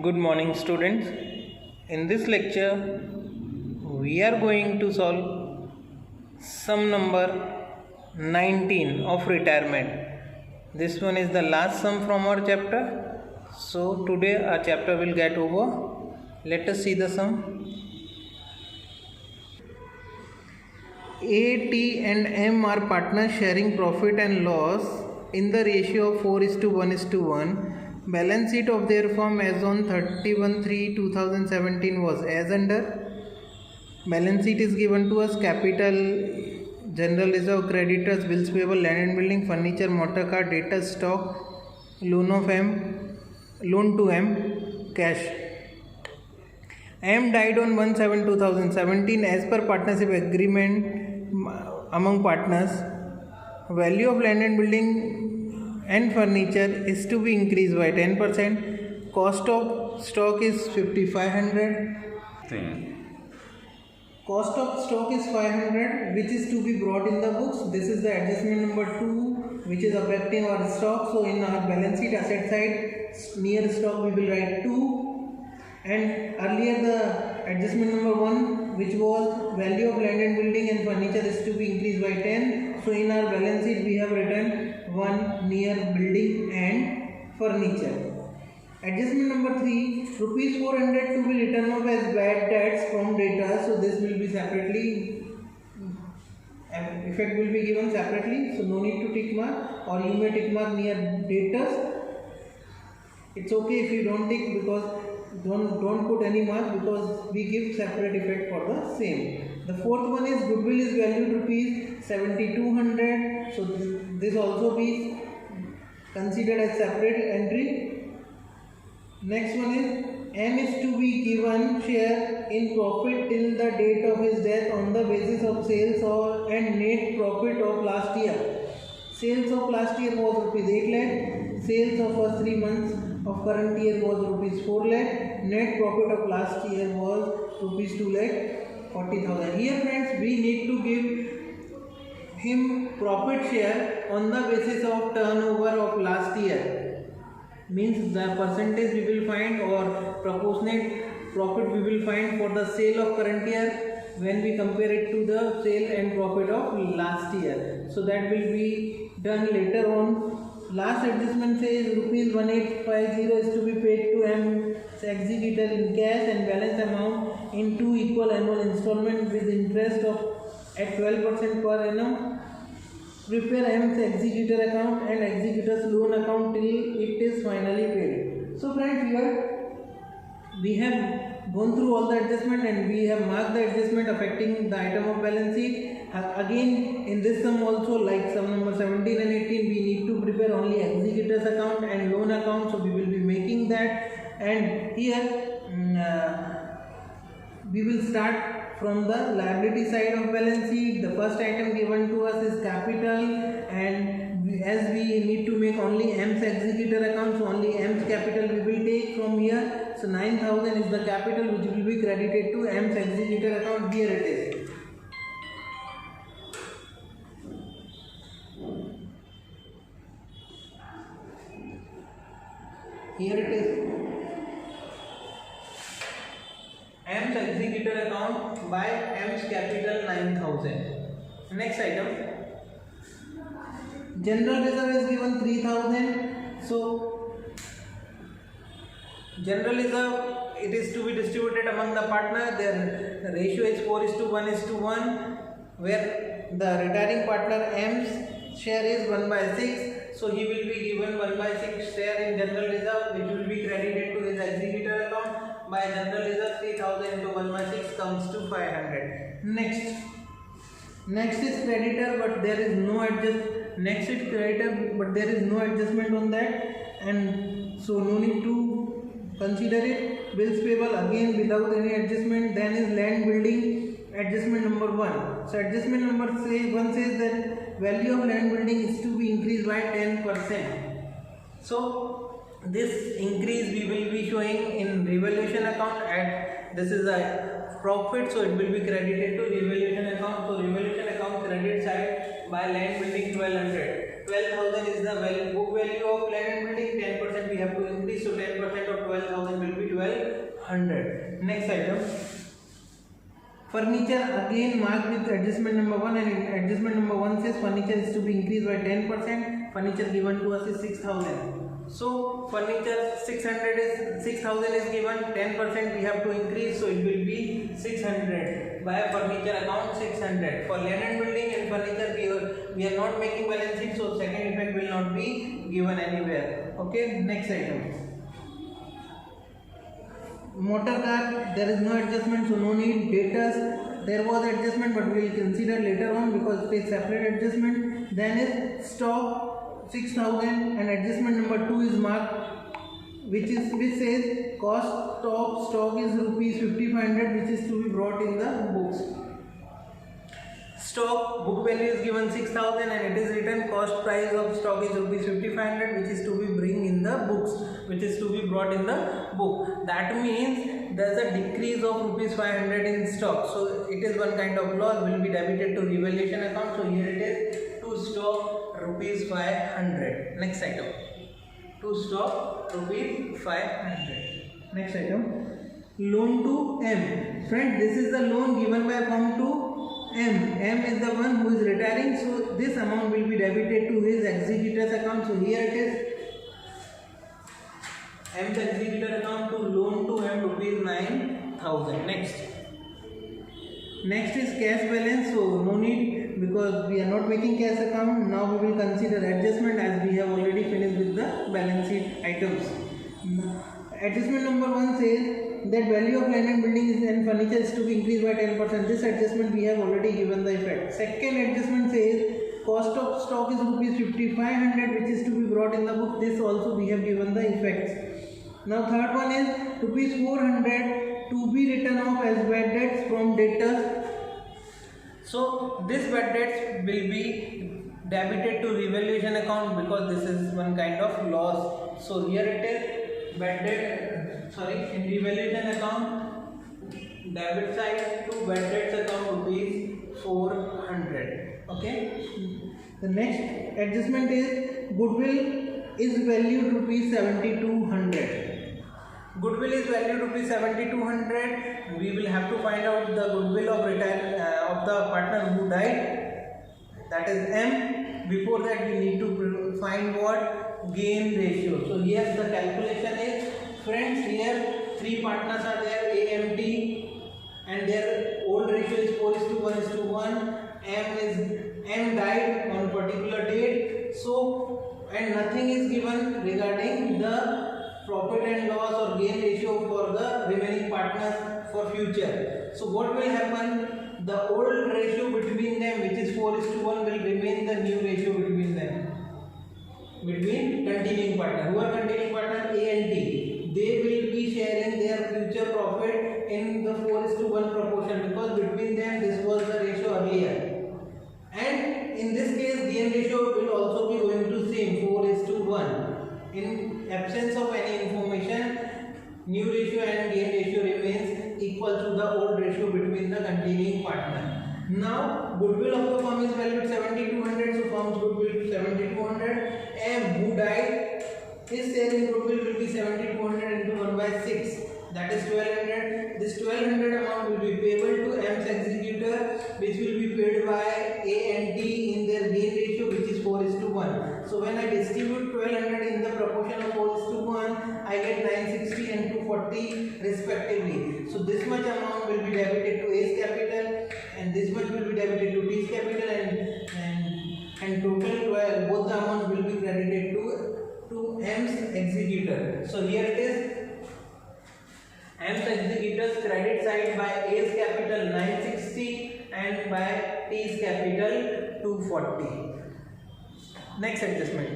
Good morning, students. In this lecture, we are going to solve sum number 19 of retirement. This one is the last sum from our chapter. So, today our chapter will get over. Let us see the sum. A, T and M are partners sharing profit and loss in the ratio of 4:1:1. Balance sheet of their firm as on 31/3/2017 was as under. Balance sheet is given to us: capital, general reserve, creditors, bills payable, land and building, furniture, motor car, debtors, stock, loan to M, cash. M died on 1/7/2017 as per partnership agreement among partners. Value of land and building and furniture is to be increased by 10%. Cost of stock is 5,500. Cost of stock is 500, which is to be brought in the books. This is the adjustment number 2, which is affecting our stock. So in our balance sheet asset side, near stock we will write 2, and earlier the adjustment number 1, which was value of land and building and furniture, is to be increased by 10. So in our balance sheet we have written 1 near building and furniture. Adjustment number 3, rupees 400 to be written off as bad debts from debtors. So this will be separately, effect will be given separately. So no need to tick mark, or you may tick mark near debtors. It's okay if you don't tick, because don't put any mark, because we give separate effect for the same. The fourth one is goodwill is valued rupees 7,200. So this also be considered as separate entry. Next one is M is to be given share in profit till the date of his death on the basis of sales and net profit of last year. Sales of last year was rupees 8 lakh. Sales of first 3 months of current year was rupees 4 lakh. Net profit of last year was rupees 2 lakh 40,000. Here friends, we need to give him profit share on the basis of turnover of last year. Means the percentage we will find, or proportionate profit we will find for the sale of current year when we compare it to the sale and profit of last year. So that will be done later on. Last adjustment says rupees 1850 is to be paid to M's executor in cash and balance amount in 2 equal annual installments with interest of at 12% per annum. Prepare M's executor account and executor's loan account till it is finally paid. So friends, here we have gone through all the adjustment and we have marked the adjustment affecting the item of balance sheet. Again, in this sum also, like sum number 17 and 18, we need to prepare only executor's account and loan account. So we will be making that, and here we will start from the liability side of balance sheet. The first item given to us is capital, and as we need to make only M's executor account, so only M's capital we will take from here. So 9,000 is the capital which will be credited to M's executor account. Here it is. Here it is. M's executor account by M's capital 9,000. Next item. General reserve is given 3,000. So general reserve, it is to be distributed among the partner. Their ratio is 4:1:1, where the retiring partner M's share is 1/6. So he will be given 1/6 share in general reserve, which will be credited to his executor account. By general reserve, 3,000 into 1/6 comes to 500. Next is creditor, but there is no adjustment on that, and so no need to consider it. Bills payable, again without any adjustment. Then is land building, adjustment number 1. So adjustment number 1 says that value of land building is to be increased by 10%. So this increase we will be showing in revaluation account. This is a profit, so it will be credited to revaluation account. So revaluation account credit side by land building 1200. 12,000 is the book value of land and building. 10% we have to increase, so 10% of 12,000 will be 12. 1200. Next item. Furniture again marked with adjustment number 1, and adjustment number 1 says furniture is to be increased by 10%. Furniture given to us is 6000. So furniture 6,000 is given, 10% we have to increase, so it will be 600. By furniture account 600. For land and building and furniture we are not making balance sheet, so second effect will not be given anywhere. Okay, next item. Motor car, there is no adjustment, so no need. Debtors, there was adjustment, but we will consider later on because it is separate adjustment. Then is stock 6,000, and adjustment number 2 is marked, which says cost of stock is rupees 5,500, which is to be brought in the books. Stock book value is given 6,000, and it is written cost price of stock is rupees 5,500, which is to be bring in the books, which is to be brought in the book. That means there is a decrease of rupees 500 in stock, so it is one kind of loss, will be debited to revaluation account. So here it is to stock rupees 500. Next item, to stock rupees 500. Next item, loan to M. Friend, this is the loan given by firm to M. M is the one who is retiring, so this amount will be debited to his executor's account. So here it is M's executor account to loan to M rupees 9,000. Next is cash balance, so no need because we are not making cash account. Now we will consider adjustment as we have already finished with the balance sheet items. Adjustment number 1 says that value of land and building and furniture is to be increased by 10%. This adjustment we have already given the effect. Second adjustment says cost of stock is rupees 5,500, which is to be brought in the book. This also we have given the effects. Now third one is rupees 400 to be written off as bad debts from debtors. So this bad debts will be debited to revaluation account because this is one kind of loss. So here it is bad debt, in revaluation account, debit side to bad debts account rupees 400. Okay. The next adjustment is goodwill is valued rupees 7,200. Goodwill is valued rupees 7,200. We will have to find out the goodwill of of the partner who died, that is M. Before that we need to find what? Gain ratio. So here the calculation is, friends, here 3 partners are there, A, M, T, and their old ratio is 4:1:1. M died on a particular date, so and nothing is given regarding the profit and loss or gain ratio for the remaining partners for future. So what will happen? The old ratio between them, which is 4:1, will remain the new ratio between them, between continuing partner. Who are continuing partner? A and T. They will be sharing their future profit in the 4:1 proportion because between them this was the ratio earlier. And in this case, gain ratio will also be going to same 4:1. In absence of any information, new ratio and gain ratio remains equal to the old ratio between the continuing partner. Now, goodwill of the firm is valued 7,200, so firm's goodwill is 7,200. M, who died, his share in goodwill will be 7,200 into 1/6. That is 1,200. This 1,200 amount will be payable to M's executor, which will be paid by A and T in their gain ratio, which is 4:1. So when I distribute 1,200 in the proportion of 4:1, I get 960 and 240 respectively. So this much amount will be debited to A's capital, and this much will be debited to T's capital, and total both the amounts will be credited to M's executor. So here it is. M's executor's credit side by A's capital 960 and by T's capital 240. Next adjustment.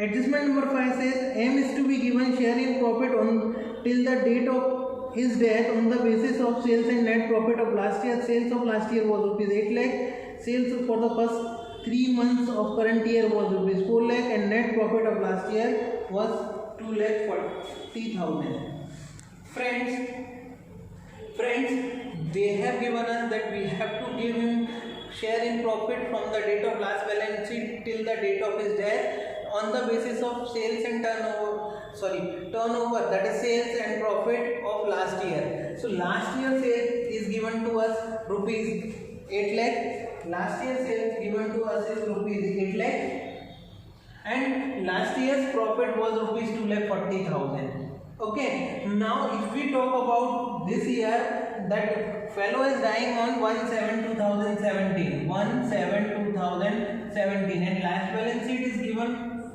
Adjustment number 5 says M is to be given share in profit on till the date of his death on the basis of sales and net profit of last year. Sales of last year was rupees 8 lakh. Sales for the first 3 months of current year was rupees 4 lakh, and net profit of last year was 2,40,000. Friends, they have given us that we have to give him share in profit from the date of last balance sheet till the date of his death on the basis of sales and turnover, that is sales and profit of last year. So last year sales is given to us rupees 8 lakh. Last year sales given to us is rupees 8 lakh. And last year's profit was rupees 2,40,000. Okay, now if we talk about this year, that fellow is dying on 1/7/2017, 1/7/2017, and last balance sheet is given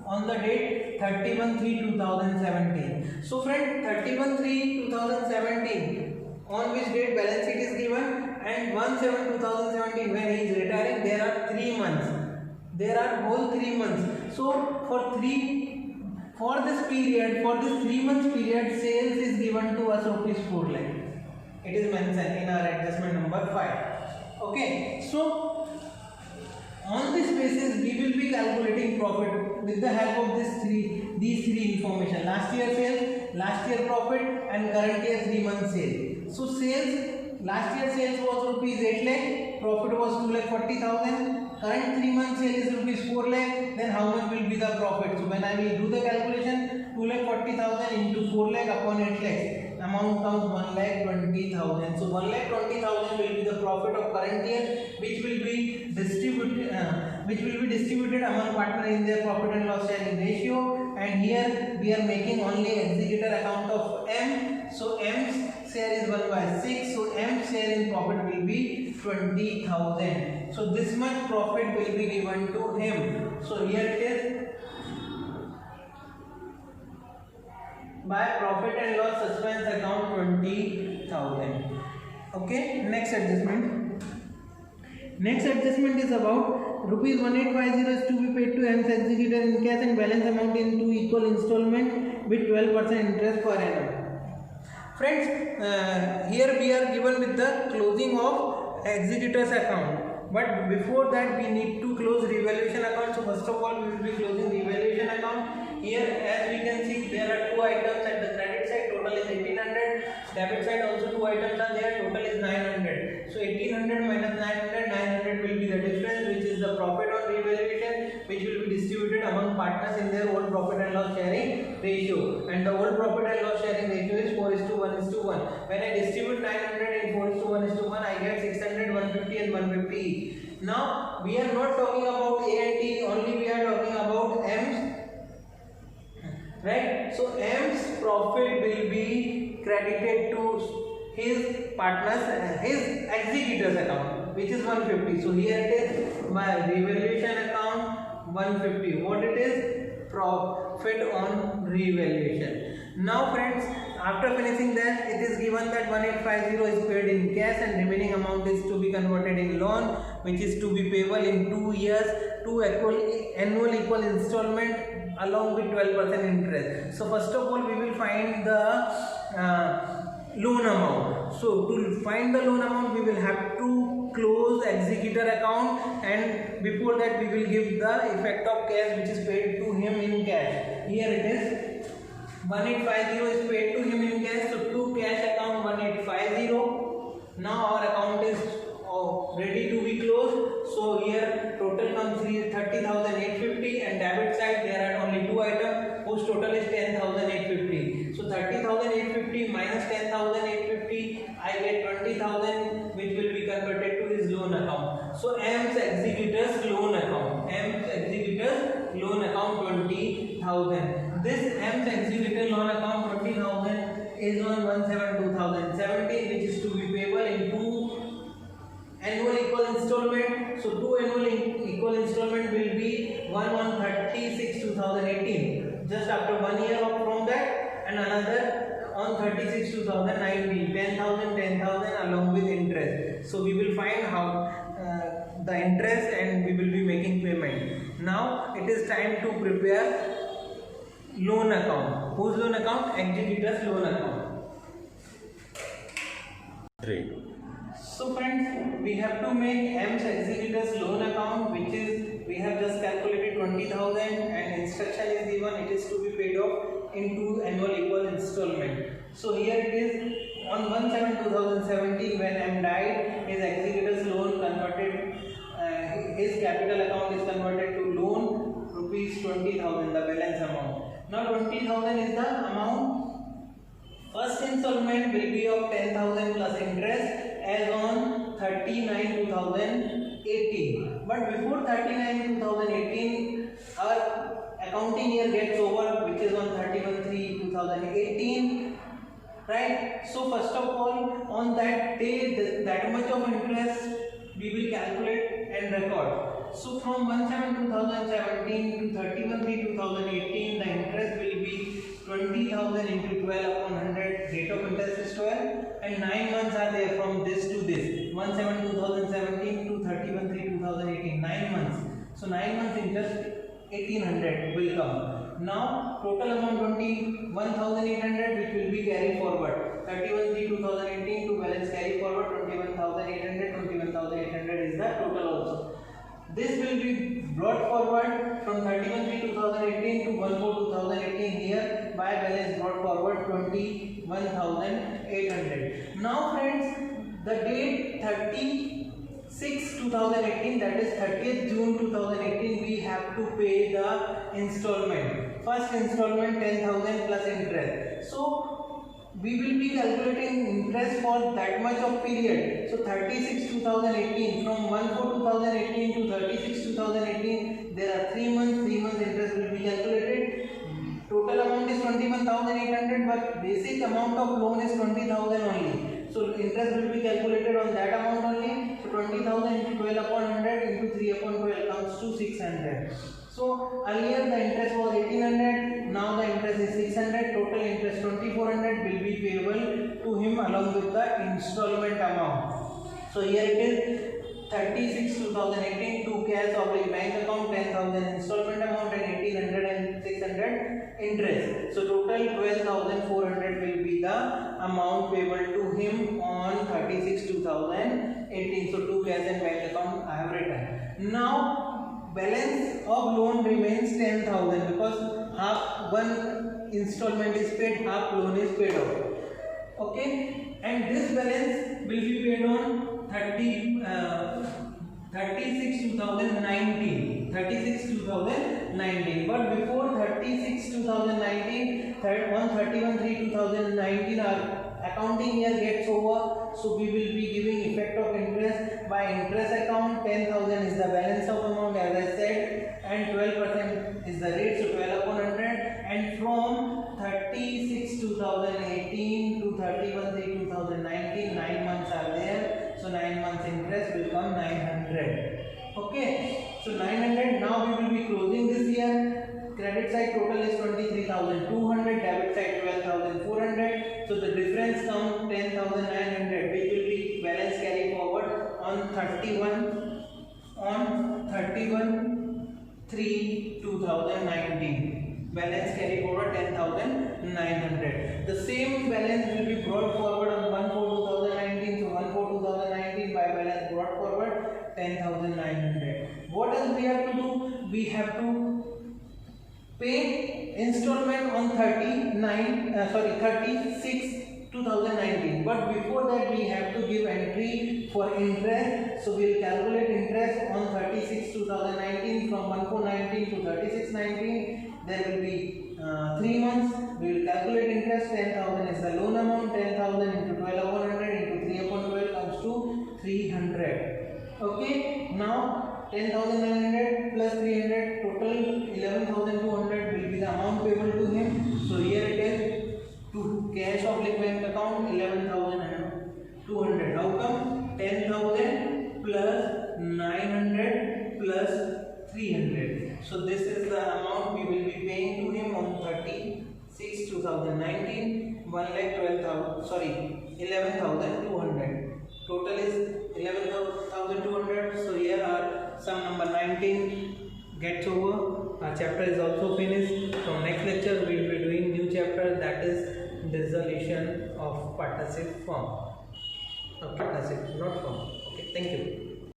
on the date 31/3/2017. So friend, 31/3/2017, on which date balance sheet is given, and 1/7/2017 when he is retiring, there are 3 months. There are whole 3 months. So for this 3 months period, sales is given to us rupees 4 lakh. It is mentioned in our adjustment number 5. Okay, so on this basis we will be calculating profit with the help of these three information: last year sales, last year profit, and current year 3 months sale. So sales, last year sales was rupees 8 lakh, profit was 2,40,000. Current 3 months sale is rupees 4 lakh. Then how much will be the profit? So when I will do the calculation, 2,40,000 into 4 lakh upon 8 lakh, amount comes 1,20,000. So 1,20,000 will be the profit of current year, which will be distributed among partner in their profit and loss sharing ratio. And here we are making only executor account of M. So M's share is 1/6. So M's share in profit will be 20,000. So this much profit will be given to him. So here it is, by profit and loss suspense account 20,000. Okay, next adjustment. Next adjustment is about rupees 1850 is to be paid to M's executor in cash and balance amount in 2 equal installment with 12% interest per annum. Friends, here we are given with the closing of executor's account, but before that we need to close revaluation account. So first of all we will be closing revaluation account. Here as we can see, there are 2 items at the credit side, total is 1800. Debit side also 2 items are there, total is 900. So 1800 minus 900, 900 will be the difference, which is the profit on revaluation, which will be distributed among partners in their own profit and loss sharing ratio. And the old profit and loss sharing ratio is 4:1:1. When I distribute 900 in 4:1:1, I get 600, 150 and 150 each. Now we are not talking about A and T, only we are talking about M's, right? So M's profit will be credited to his partners, his executor's account, which is 150. So here it is, my revaluation account 150. What it is? Profit on revaluation. Now friends, after finishing that, it is given that 1850 is paid in cash and remaining amount is to be converted in loan, which is to be payable in 2 years, 2 annual equal installment along with 12% interest. So first of all we will find the loan amount. So to find the loan amount, we will have to close executor account, and before that we will give the effect of cash which is paid to him in cash. Here it is, 1850 is paid to him in cash. So to cash account 1850. Now our account is ready to be closed. So here total comes 30,850, and debit side there are only 2 items whose total is 10,850. So 30,850 minus 10,850, I get 20,000, which will be converted to his loan account. So M's executor's loan account, M's executor's loan account 20,000. This M's executor loan account 20,000 is on 1/7/2017, which is to be payable in 2 annual equal installment. So 2 annual equal installment will be 1/30/6/2018, just after 1 year from that, and another on 30/6/2019, 10,000 10,000 along with interest. So we will find how the interest, and we will be making payment. Now it is time to prepare loan account. Whose loan account? Executor's loan account. So friends, we have to make M's executor's loan account, which is, we have just calculated 20,000, and instruction is given, it is to be paid off in 2 annual equal installment. So here it is, on 1/7/2017 when M died, his executor's loan converted, his capital account is converted to loan rupees 20,000, the balance amount. Now 20,000 is the amount. First installment will be of 10,000 plus interest as on 39/2018. But before 39/2018, our accounting year gets over, which is on 31/3/2018. Right? So first of all, on that day, that much of interest we will calculate and record. So from 1/7/2017 to 31/3/2018, the interest will be 20,000 into 12/100. Rate of interest is 12, and 9 months are there from this to this. 1/7/2017 to 31/3/2018. 9 months. So 9 months interest 1,800 will come. Now total amount 21,800, which will be carried forward. 31/3/2018 to balance carry forward 21,800. 21,800 is the total also. This will be brought forward from 31/3/2018 to 1/4/2018. Here by balance brought forward 21,800. Now friends, the date 30/6/2018, that is 30th June 2018, we have to pay the installment. First installment 10,000 plus interest. So we will be calculating interest for that much of period. So 36/2018, from 1/4/2018 to 36/2018, there are 3 months. 3 months interest will be calculated. Total amount is 21,800, but basic amount of loan is 20,000 only. So interest will be calculated on that amount only. So 20,000 into 12/100 into 3/12 comes to 600. So earlier the interest was 1,800, now the interest is 600. Total interest 2,400 will be payable to him along with the installment amount. So here it is 36/2018 to cash/bank account, 10,000 installment amount, and 1,800 and 600 interest. So total 12,400 will be the amount payable to him on 36/2018. So to cash and bank account I have written. Now balance of loan remains 10,000 because half one installment is paid, half loan is paid off. Okay, and this balance will be paid on 36/2019. 36/2019. But before 36/2019, on 31/3/2019, our accounting year gets over. So we will be giving effect of interest by interest account. 10,000 is the balance of amount, as I said, and 12% is the rate, so 12/100. And from 36/2018 to 31/3/2019, 9 months are there. So 9 months interest will come 900. Okay, so 900. Now we will be closing this year. Credit side total is 23,200, debit side 12,400. So the difference comes 10,900, which will be balance carry forward on 31/3/2019. Balance carry forward 10,900. The same balance will be brought forward on 1/4/2019. So 1/4/2019 by balance brought forward 10,900. What else we have to do? We have to pay installment on 36/2019. But before that we have to give entry for interest. So we will calculate interest on 36/2019 from 1/4/19 to 36/19. There will be 3 months. We will calculate interest. 10,000 is the loan amount. 10,000 into 12/100 into 3/12 comes to 300. Okay. Now 10,900 plus 300, total 11,200 will be the amount payable to him. So here it is, to cash/bank account 11,200. How come? 10,000 plus 900 plus 300. So this is the amount we will be paying to him on 36/2019. 11,200. Total is 11,200. So here our sum number 19 gets over. Our chapter is also finished. From next lecture we will be doing new chapter, that is dissolution of partnership form. Partnership, not form. Okay, thank you.